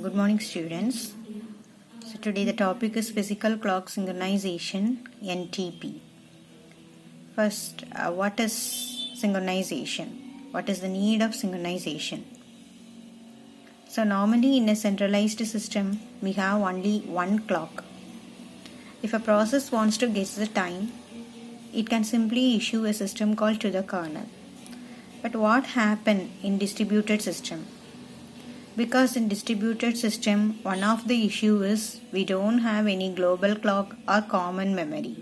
Good morning, students. So today the topic is physical clock synchronization, NTP. First, what is synchronization? What is the need of synchronization? So normally in a centralized system, we have only one clock. If a process wants to guess the time, it can simply issue a system call to the kernel. But what happens in distributed system? Because in distributed system, one of the issue is we don't have any global clock or common memory.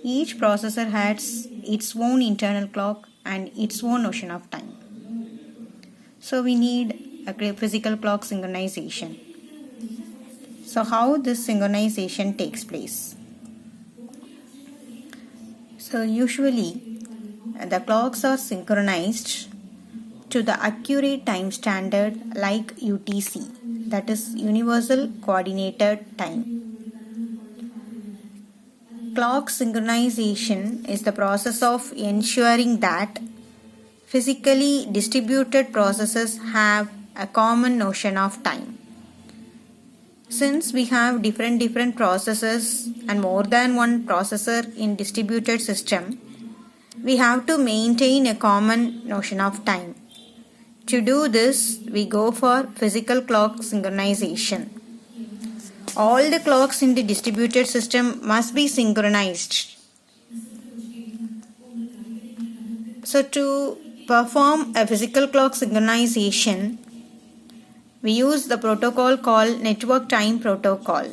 Each processor has its own internal clock and its own notion of time. So we need a physical clock synchronization. So how this synchronization takes place? So usually the clocks are synchronized to the accurate time standard like UTC, that is Universal Coordinated Time. Clock synchronization is the process of ensuring that physically distributed processes have a common notion of time. Since we have different processes and more than one processor in distributed system, we have to maintain a common notion of time. To do this, we go for physical clock synchronization. All the clocks in the distributed system must be synchronized. So to perform a physical clock synchronization, we use the protocol called network time protocol.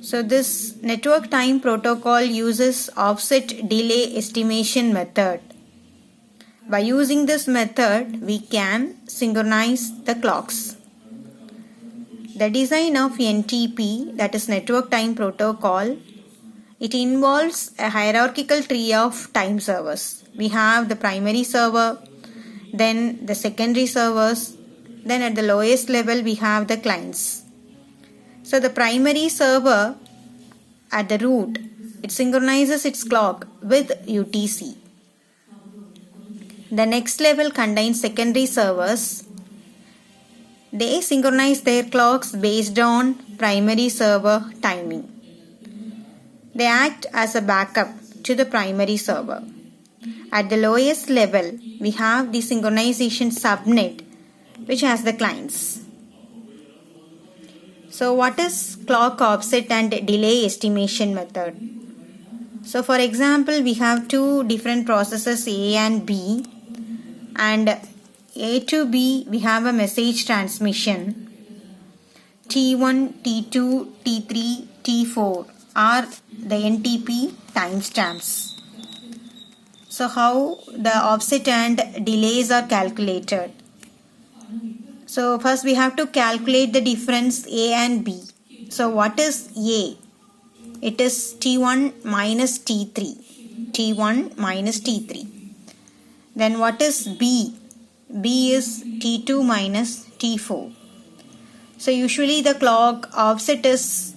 So this network time protocol uses offset delay estimation method. By using this method, we can synchronize the clocks. The design of NTP, that is Network Time Protocol, it involves a hierarchical tree of time servers. We have the primary server, then the secondary servers, then at the lowest level we have the clients. So the primary server at the root, it synchronizes its clock with UTC. The next level contains secondary servers. They synchronize their clocks based on primary server timing. They act as a backup to the primary server. At the lowest level, we have the synchronization subnet, which has the clients. So what is clock offset and delay estimation method? So for example, we have two different processes A and B. And A to B, we have a message transmission. T1, T2, T3, T4 are the NTP timestamps. So how the offset and delays are calculated? So first we have to calculate the difference A and B. So what is A? It is T1 minus T3. T1 minus T3. Then what is B? B is T2 minus T4. So usually the clock offset is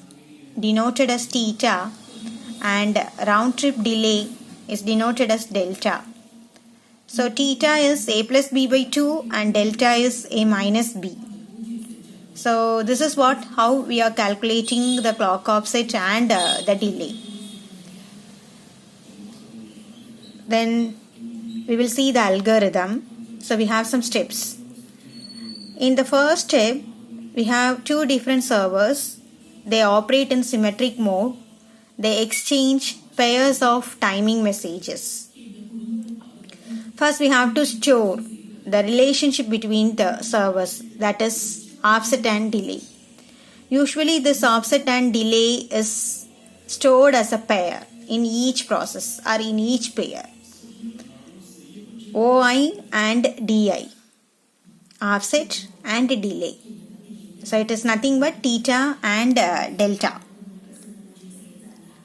denoted as theta and round trip delay is denoted as delta. So theta is A plus B by 2 and delta is A minus B. So this is how we are calculating the clock offset and the delay. Then we will see the algorithm. So we have some steps. In the first step, we have two different servers. They operate in symmetric mode. They exchange pairs of timing messages. First, we have to store the relationship between the servers, that is offset and delay. Usually this offset and delay is stored as a pair in each process or in each pair. OI and DI, offset and delay. So it is nothing but theta and delta.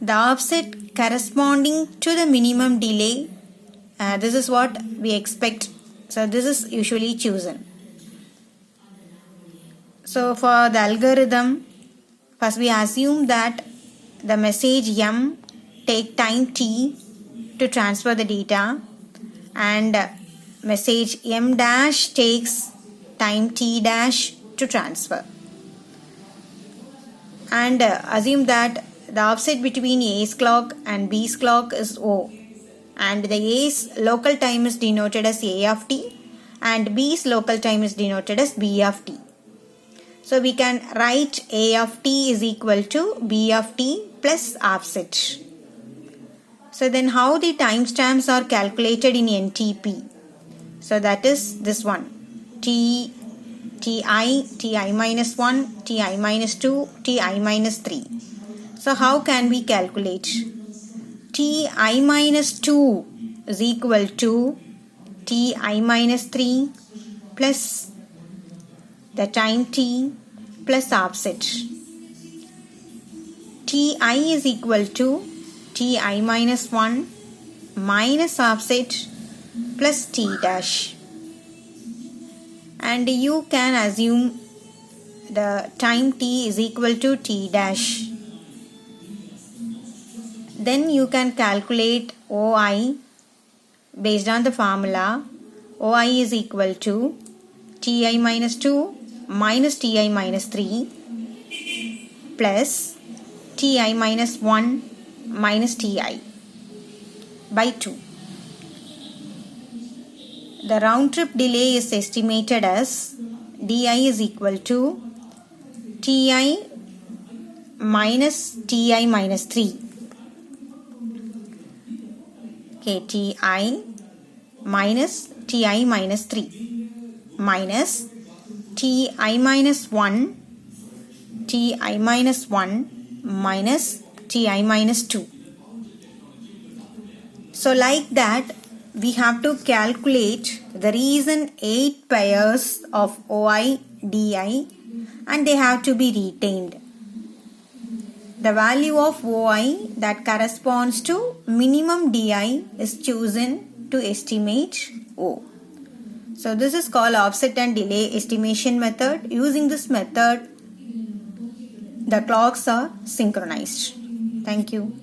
The offset corresponding to the minimum delay, this is what we expect. So this is usually chosen. So for the algorithm, first we assume that the message M take time T to transfer the data, and message M dash takes time T dash to to transfer. And assume that the offset between A's clock and B's clock is O, and the A's local time is denoted as A of t and B's local time is denoted as B of t. So we can write A of t is equal to B of t plus offset. So then how the timestamps are calculated in NTP? So that is this one, Ti, Ti minus 1, Ti minus 2, Ti minus 3. So how can we calculate? Ti minus 2 is equal to Ti minus 3 plus the time t plus offset. Ti is equal to Ti minus 1 minus offset plus t dash. And you can assume the time t is equal to t dash. Then you can calculate OI based on the formula. OI is equal to Ti minus 2 minus Ti minus 3 plus Ti minus 1 minus Ti by 2. The round trip delay is estimated as Di is equal to Ti minus Ti minus 3. Okay, Ti minus Ti minus 3 minus Ti minus 1, Ti minus 1 minus Ti minus 2. So like that, we have to calculate the recent 8 pairs of OI, Di, and they have to be retained. The value of OI that corresponds to minimum Di is chosen to estimate O. So this is called offset and delay estimation method. Using this method, the clocks are synchronized. Thank you.